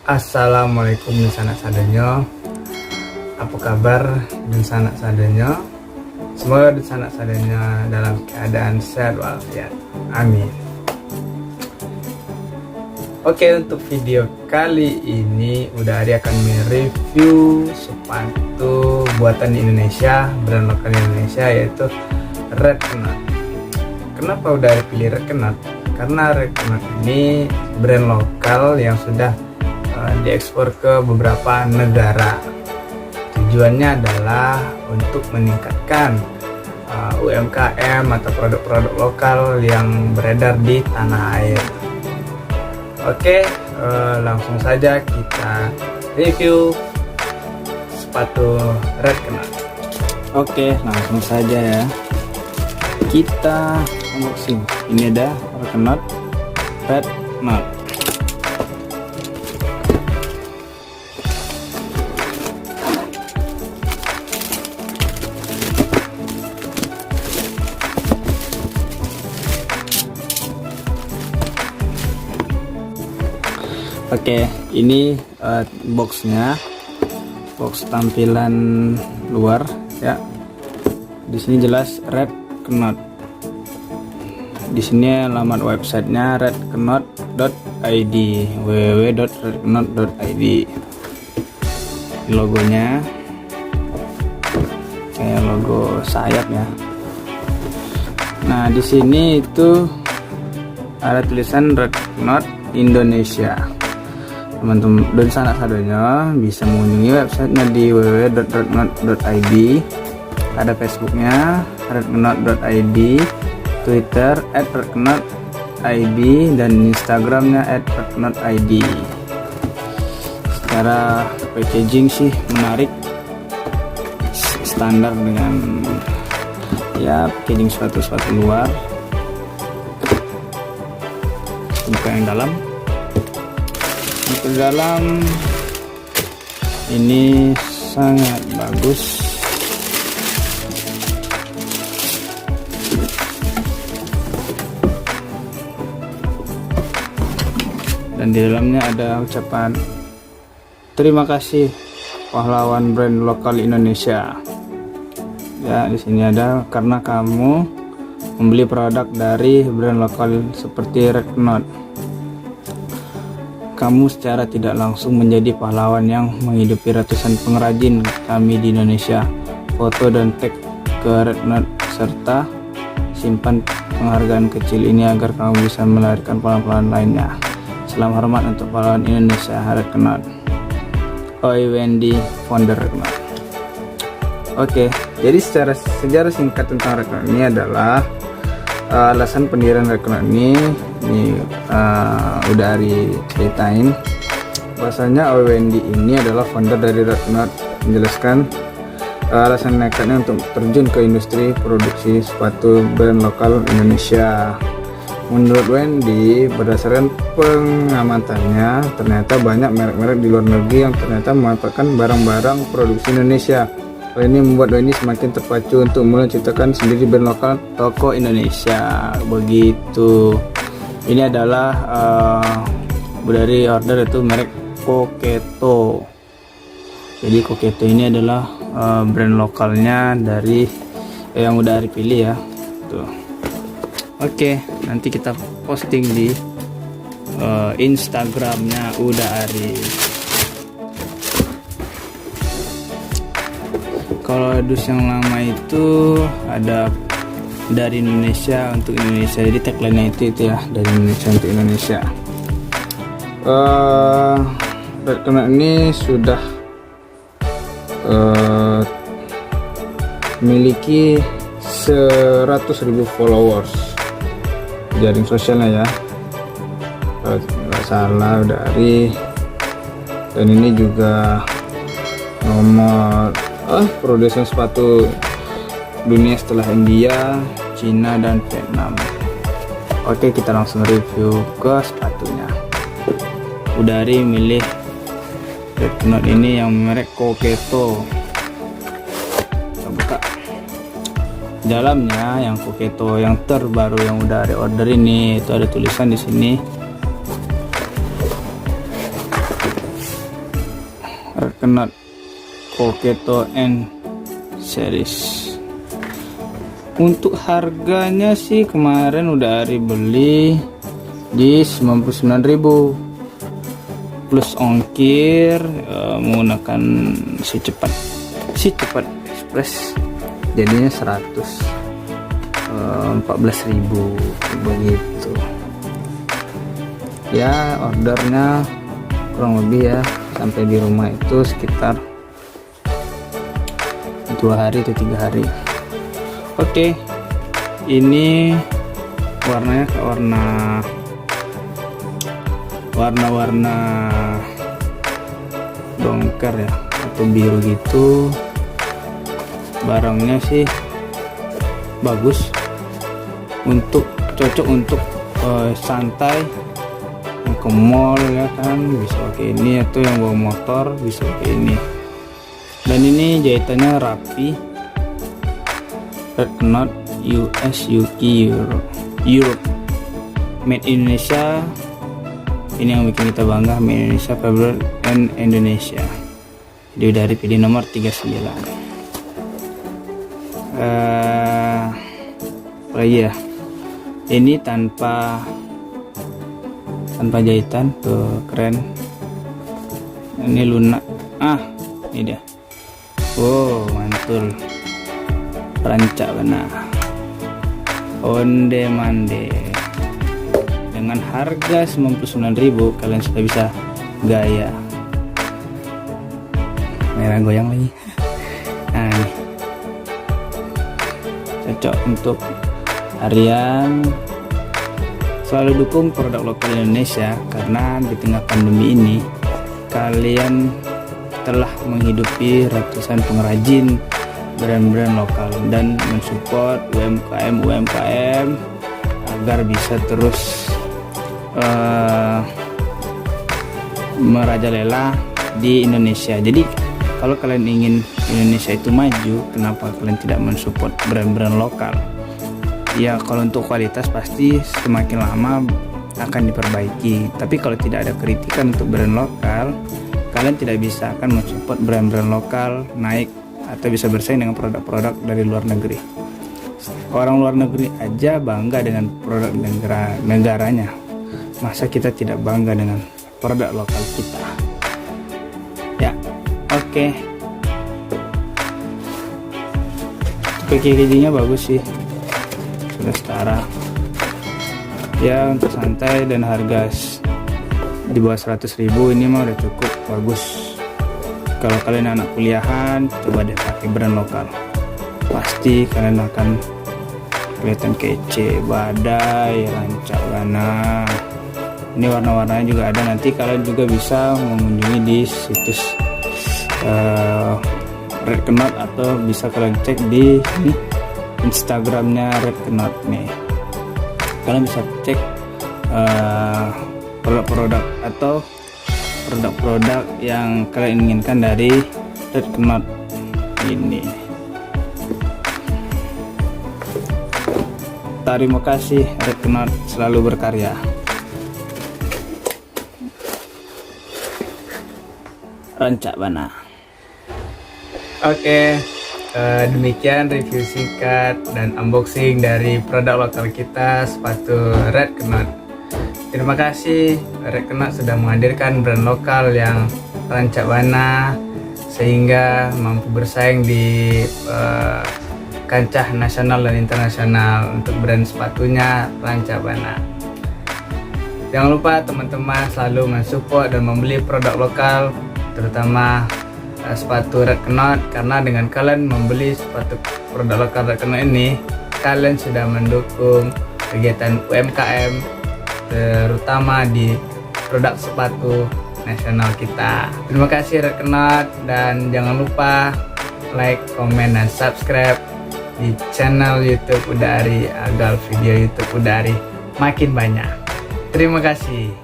Assalamualaikum dan sanak sadenyo. Apa kabar dan sanak sadenyo? Semoga dan sanak sadenyo dalam keadaan sehat walafiat. Amin. Oke, untuk video kali ini Udari akan mereview sepatu buatan Indonesia, brand lokal Indonesia, yaitu Red Knot. Kenapa Udari pilih Red Knot? Karena Red Knot ini brand lokal yang sudah diekspor ke beberapa negara. Tujuannya adalah untuk meningkatkan UMKM atau produk-produk lokal yang beredar di tanah air. Oke, langsung saja kita review sepatu Red Knot. Oke, langsung saja ya, kita unboxing. Ini ada Red Knot. Oke, ini boxnya, box tampilan luar ya. Di sini jelas Red Knot. Di sini alamat websitenya redknot.id, www.redknot.id. Logonya kayak logo sayap ya. Nah, di sini itu ada tulisan Red Knot Indonesia. Teman-teman dan sanak saudara bisa mengunjungi websitenya di www.redknot.id. Ada Facebooknya redknot.id, Twitter @redknot.id, dan Instagramnya @redknot.id. Secara packaging sih menarik, standar dengan ya packaging sepatu luar. Buka yang dalam. Ke dalam ini sangat bagus. Dan di dalamnya ada ucapan terima kasih pahlawan brand lokal Indonesia. Ya, di sini ada karena kamu membeli produk dari brand lokal seperti Red Knot, kamu secara tidak langsung menjadi pahlawan yang menghidupi ratusan pengrajin kami di Indonesia. Foto dan tag ke Red Knot serta simpan penghargaan kecil ini agar kamu bisa melahirkan pahlawan lainnya. Salam hormat untuk pahlawan Indonesia, Red Knot. Oi Wendy, founder Red Knot. Oke, jadi secara sejarah singkat tentang Red Knot ini adalah alasan pendirian Red Knot ini udah ceritain bahwasanya Wendy ini adalah founder dari Red Knot, menjelaskan alasan nekatnya untuk terjun ke industri produksi sepatu brand lokal Indonesia. Menurut Wendy, berdasarkan pengamatannya, ternyata banyak merek-merek di luar negeri yang ternyata memanfaatkan barang-barang produksi Indonesia. Hal ini membuat Wendy semakin terpacu untuk mulai menciptakan sendiri brand lokal toko Indonesia. Begitu. Ini adalah dari order itu merek Coketo. Jadi Coketo ini adalah brand lokalnya dari yang udah pilih ya. Tuh. Oke, nanti kita posting di Instagramnya Udari. Kalau dus yang lama itu ada dari Indonesia untuk Indonesia, jadi tagline-nya itu ya, dari Indonesia untuk Indonesia. Red Knot ini sudah memiliki 100.000 followers jaring sosialnya ya, kalau nggak salah dari. Dan ini juga nomor produsen sepatu dunia setelah India, Cina, dan Vietnam. Oke, kita langsung review ke sepatunya. Udari milih Red Knot ini yang merek Coketo. Kita buka dalamnya, yang Coketo yang terbaru yang udah order ini, itu ada tulisan di sini Knot Coqueto N series. Untuk harganya sih kemarin udah Ari beli di 99.000 plus ongkir, menggunakan si cepat express jadinya 114.000 begitu ya. Ordernya kurang lebih ya sampai di rumah itu sekitar 2 hari atau 3 hari. Oke, ini warnanya kayak warna dongker ya atau biru gitu. Barangnya sih bagus, cocok untuk santai, yang ke mall ya kan, bisa pakai ini, atau yang bawa motor bisa pakai ini. Dan ini jahitannya rapi. Red Knot US UK Europe made Indonesia. Ini yang bikin kita bangga, made Indonesia, February and Indonesia. Jadi dari PD nomor 39. Lagi ya, ini tanpa jahitan tuh, keren. Ini lunak, ini dia. Oh, mantul, rancak benar, onde mande. Dengan harga 99.000 kalian sudah bisa gaya. Merah goyang lagi. Nah, ini cocok untuk harian. Selalu dukung produk lokal Indonesia, karena di tengah pandemi ini kalian telah menghidupi ratusan pengrajin brand-brand lokal dan mensupport UMKM agar bisa terus merajalela di Indonesia. Jadi kalau kalian ingin Indonesia itu maju, kenapa kalian tidak mensupport brand-brand lokal? Ya, kalau untuk kualitas pasti semakin lama akan diperbaiki. Tapi kalau tidak ada kritikan untuk brand lokal, kalian tidak bisa akan mensupport brand-brand lokal naik atau bisa bersaing dengan produk-produk dari luar negeri. Orang luar negeri aja bangga dengan produk negaranya. Masa kita tidak bangga dengan produk lokal kita? Ya, oke. Packagingnya bagus sih, sudah setara. Ya, untuk santai dan harga di bawah 100.000 ini mah udah cukup bagus. Kalau kalian anak kuliahan, coba deh pakai brand lokal, pasti kalian akan kelihatan kece. Badai, rancak gana. Ini warna-warnanya juga ada, nanti kalian juga bisa mengunjungi di situs Red Knot, atau bisa kalian cek di Instagramnya Red Knot nih. Kalian bisa cek produk-produk atau produk-produk yang kalian inginkan dari Red Knot ini. Terima kasih Red Knot, selalu berkarya. Rancak bana. Oke, demikian review singkat dan unboxing dari produk lokal kita, sepatu Red Knot. Terima kasih Red Knot sudah menghadirkan brand lokal yang rancak bana, sehingga mampu bersaing di kancah nasional dan internasional untuk brand sepatunya rancak bana. Jangan lupa teman-teman selalu mensupport dan membeli produk lokal, terutama sepatu Red Knot, karena dengan kalian membeli sepatu produk lokal Red Knot ini, kalian sudah mendukung kegiatan UMKM, terutama di produk sepatu nasional kita. Terima kasih Red Knot, dan jangan lupa like, komen, dan subscribe di channel YouTube Udari agar video YouTube Udari makin banyak. Terima kasih.